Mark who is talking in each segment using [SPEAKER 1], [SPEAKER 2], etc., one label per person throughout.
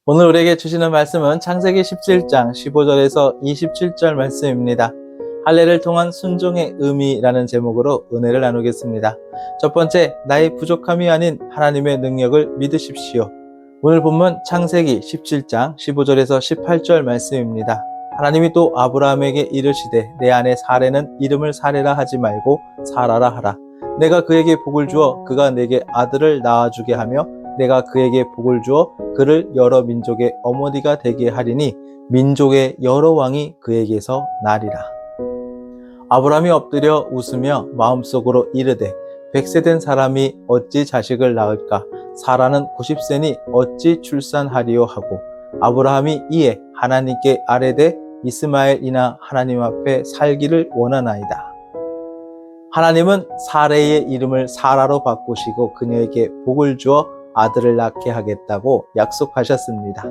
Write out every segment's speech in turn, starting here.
[SPEAKER 1] 오늘 우리에게 주시는 말씀은 창세기 17장 15절에서 27절 말씀입니다. 할례를 통한 순종의 의미라는 제목으로 은혜를 나누겠습니다. 첫 번째, 나의 부족함이 아닌 하나님의 능력을 믿으십시오. 오늘 본문 창세기 17장 15절에서 18절 말씀입니다. 하나님이 또 아브라함에게 이르시되 내 아내 사레는 이름을 사레라 하지 말고 사라라 하라. 내가 그에게 복을 주어 그가 내게 아들을 낳아주게 하며 내가 그에게 복을 주어 그를 여러 민족의 어머니가 되게 하리니 민족의 여러 왕이 그에게서 나리라. 아브라함이 엎드려 웃으며 마음속으로 이르되 100세 된 사람이 어찌 자식을 낳을까? 사라는 90세니 어찌 출산하리요 하고 아브라함이 이에 하나님께 아뢰되 이스마엘이나 하나님 앞에 살기를 원하나이다. 하나님은 사레의 이름을 사라로 바꾸시고 그녀에게 복을 주어 아들을 낳게 하겠다고 약속하셨습니다.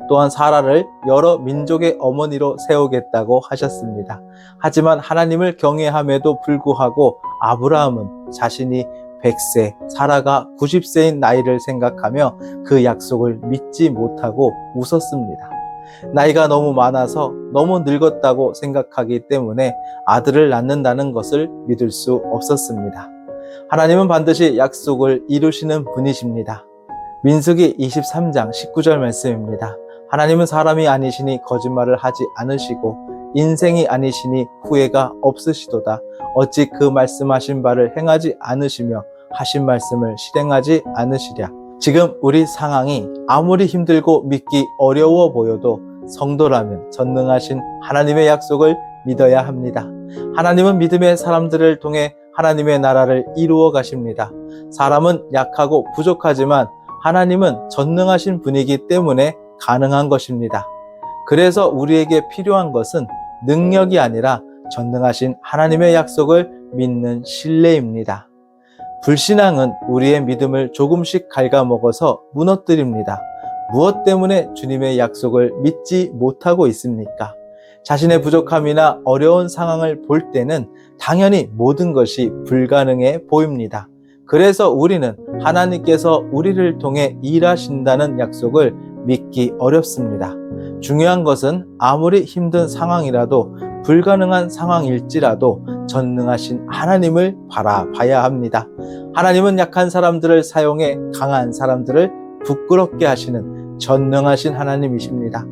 [SPEAKER 1] 또한 사라를 여러 민족의 어머니로 세우겠다고 하셨습니다. 하지만 하나님을 경외함에도 불구하고 아브라함은 자신이 100세, 사라가 90세인 나이를 생각하며 그 약속을 믿지 못하고 웃었습니다. 나이가 너무 많아서 너무 늙었다고 생각하기 때문에 아들을 낳는다는 것을 믿을 수 없었습니다. 하나님은 반드시 약속을 이루시는 분이십니다. 민수기 23장 19절 말씀입니다. 하나님은 사람이 아니시니 거짓말을 하지 않으시고 인생이 아니시니 후회가 없으시도다. 어찌 그 말씀하신 바를 행하지 않으시며 하신 말씀을 실행하지 않으시랴. 지금 우리 상황이 아무리 힘들고 믿기 어려워 보여도 성도라면 전능하신 하나님의 약속을 믿어야 합니다. 하나님은 믿음의 사람들을 통해 하나님의 나라를 이루어 가십니다. 사람은 약하고 부족하지만 하나님은 전능하신 분이기 때문에 가능한 것입니다. 그래서 우리에게 필요한 것은 능력이 아니라 전능하신 하나님의 약속을 믿는 신뢰입니다. 불신앙은 우리의 믿음을 조금씩 갉아먹어서 무너뜨립니다. 무엇 때문에 주님의 약속을 믿지 못하고 있습니까? 자신의 부족함이나 어려운 상황을 볼 때는 당연히 모든 것이 불가능해 보입니다. 그래서 우리는 하나님께서 우리를 통해 일하신다는 약속을 믿기 어렵습니다. 중요한 것은 아무리 힘든 상황이라도 불가능한 상황일지라도 전능하신 하나님을 바라봐야 합니다. 하나님은 약한 사람들을 사용해 강한 사람들을 부끄럽게 하시는 전능하신 하나님이십니다.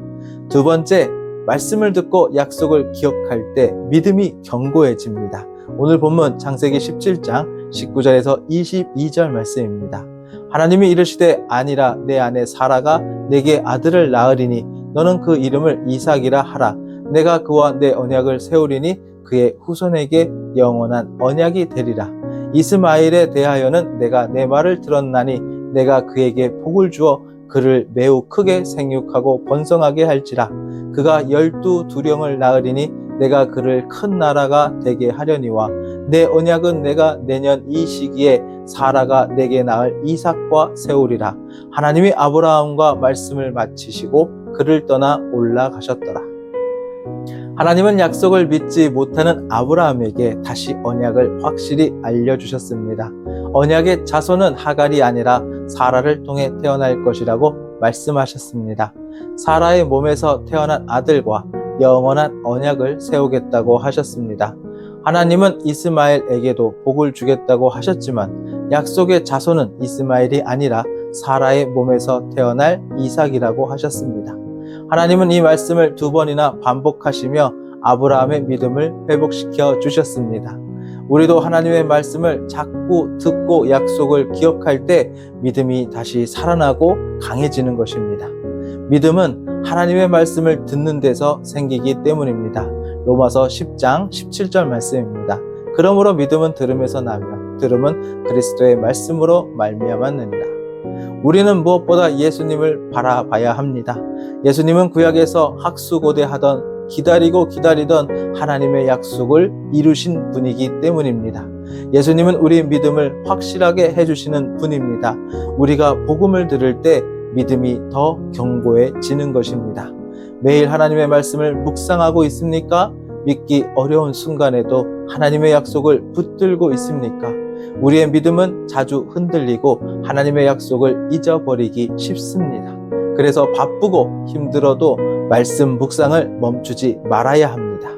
[SPEAKER 1] 두 번째, 말씀을 듣고 약속을 기억할 때 믿음이 견고해집니다. 오늘 본문 창세기 17장 19절에서 22절 말씀입니다. 하나님이 이르시되 아니라 내 아내 사라가 내게 아들을 낳으리니 너는 그 이름을 이삭이라 하라. 내가 그와 내 언약을 세우리니 그의 후손에게 영원한 언약이 되리라. 이스마엘에 대하여는 내가 내 말을 들었나니 내가 그에게 복을 주어 그를 매우 크게 생육하고 번성하게 할지라. 그가 12두령을 낳으리니 내가 그를 큰 나라가 되게 하려니와 내 언약은 내가 내년 이 시기에 사라가 내게 낳을 이삭과 세우리라. 하나님이 아브라함과 말씀을 마치시고 그를 떠나 올라가셨더라. 하나님은 약속을 믿지 못하는 아브라함에게 다시 언약을 확실히 알려주셨습니다. 언약의 자손은 하갈이 아니라 사라를 통해 태어날 것이라고 말씀하셨습니다. 사라의 몸에서 태어난 아들과 영원한 언약을 세우겠다고 하셨습니다. 하나님은 이스마엘에게도 복을 주겠다고 하셨지만 약속의 자손은 이스마엘이 아니라 사라의 몸에서 태어날 이삭이라고 하셨습니다. 하나님은 이 말씀을 2번이나 반복하시며 아브라함의 믿음을 회복시켜 주셨습니다. 우리도 하나님의 말씀을 자꾸 듣고 약속을 기억할 때 믿음이 다시 살아나고 강해지는 것입니다. 믿음은 하나님의 말씀을 듣는 데서 생기기 때문입니다. 로마서 10장 17절 말씀입니다. 그러므로 믿음은 들음에서 나며 들음은 그리스도의 말씀으로 말미암았느니라. 우리는 무엇보다 예수님을 바라봐야 합니다. 예수님은 구약에서 학수고대하던 기다리던 하나님의 약속을 이루신 분이기 때문입니다. 예수님은 우리 믿음을 확실하게 해주시는 분입니다. 우리가 복음을 들을 때 믿음이 더 견고해지는 것입니다. 매일 하나님의 말씀을 묵상하고 있습니까? 믿기 어려운 순간에도 하나님의 약속을 붙들고 있습니까? 우리의 믿음은 자주 흔들리고 하나님의 약속을 잊어버리기 쉽습니다. 그래서 바쁘고 힘들어도 말씀 묵상을 멈추지 말아야 합니다.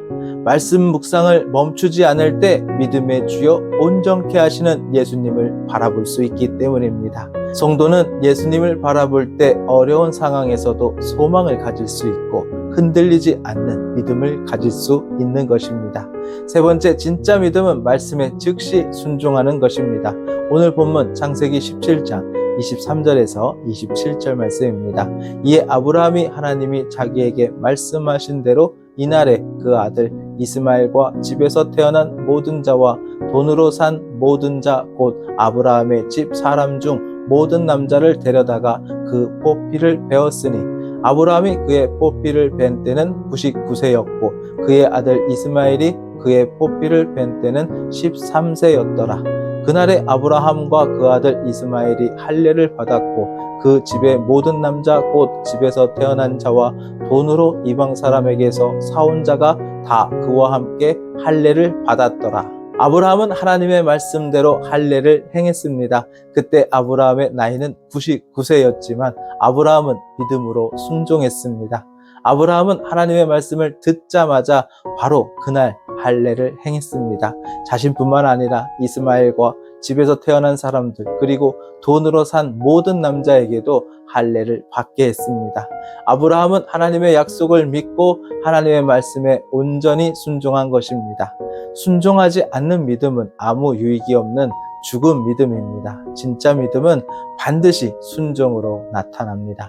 [SPEAKER 1] 말씀 묵상을 멈추지 않을 때 믿음의 주여 온전케 하시는 예수님을 바라볼 수 있기 때문입니다. 성도는 예수님을 바라볼 때 어려운 상황에서도 소망을 가질 수 있고 흔들리지 않는 믿음을 가질 수 있는 것입니다. 세 번째, 진짜 믿음은 말씀에 즉시 순종하는 것입니다. 오늘 본문 창세기 17장 23절에서 27절 말씀입니다. 이에 아브라함이 하나님이 자기에게 말씀하신 대로 이날에 그 아들 이스마엘과 집에서 태어난 모든 자와 돈으로 산 모든 자 곧 아브라함의 집 사람 중 모든 남자를 데려다가 그 포피를 베었으니 아브라함이 그의 포피를 벤 때는 99세였고 그의 아들 이스마엘이 그의 포피를 벤 때는 13세였더라. 그날에 아브라함과 그 아들 이스마엘이 할례를 받았고 그 집의 모든 남자 곧 집에서 태어난 자와 돈으로 이방 사람에게서 사온 자가 다 그와 함께 할례를 받았더라. 아브라함은 하나님의 말씀대로 할례를 행했습니다. 그때 아브라함의 나이는 99세였지만 아브라함은 믿음으로 순종했습니다. 아브라함은 하나님의 말씀을 듣자마자 바로 그날 할례를 행했습니다. 자신뿐만 아니라 이스마엘과 집에서 태어난 사람들 그리고 돈으로 산 모든 남자에게도 할례를 받게 했습니다. 아브라함은 하나님의 약속을 믿고 하나님의 말씀에 온전히 순종한 것입니다. 순종하지 않는 믿음은 아무 유익이 없는 죽은 믿음입니다. 진짜 믿음은 반드시 순종으로 나타납니다.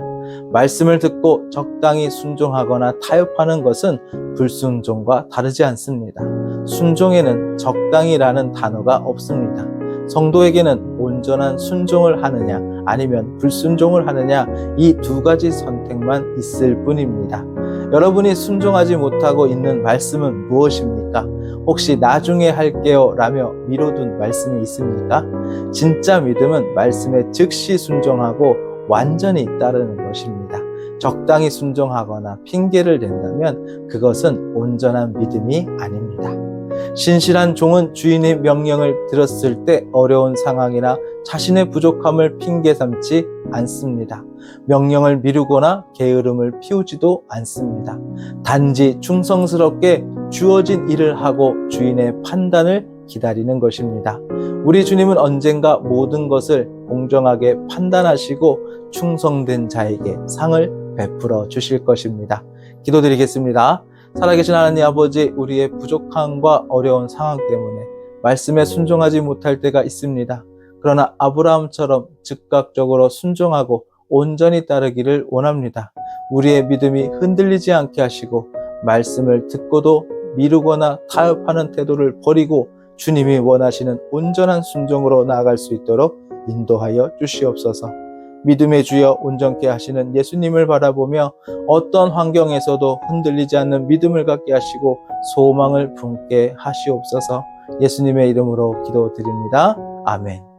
[SPEAKER 1] 말씀을 듣고 적당히 순종하거나 타협하는 것은 불순종과 다르지 않습니다. 순종에는 적당히라는 단어가 없습니다. 성도에게는 온전한 순종을 하느냐 아니면 불순종을 하느냐 이 두 가지 선택만 있을 뿐입니다. 여러분이 순종하지 못하고 있는 말씀은 무엇입니까? 혹시 나중에 할게요 라며 미뤄둔 말씀이 있습니까? 진짜 믿음은 말씀에 즉시 순종하고 완전히 따르는 것입니다. 적당히 순종하거나 핑계를 댄다면 그것은 온전한 믿음이 아닙니다. 신실한 종은 주인의 명령을 들었을 때 어려운 상황이나 자신의 부족함을 핑계 삼지 않습니다. 명령을 미루거나 게으름을 피우지도 않습니다. 단지 충성스럽게 주어진 일을 하고 주인의 판단을 기다리는 것입니다. 우리 주님은 언젠가 모든 것을 공정하게 판단하시고 충성된 자에게 상을 베풀어 주실 것입니다. 기도드리겠습니다. 살아계신 하나님 아버지, 우리의 부족함과 어려운 상황 때문에 말씀에 순종하지 못할 때가 있습니다. 그러나 아브라함처럼 즉각적으로 순종하고 온전히 따르기를 원합니다. 우리의 믿음이 흔들리지 않게 하시고 말씀을 듣고도 미루거나 타협하는 태도를 버리고 주님이 원하시는 온전한 순종으로 나아갈 수 있도록 인도하여 주시옵소서. 믿음의 주여 온전케 하시는 예수님을 바라보며 어떤 환경에서도 흔들리지 않는 믿음을 갖게 하시고 소망을 품게 하시옵소서. 예수님의 이름으로 기도드립니다. 아멘.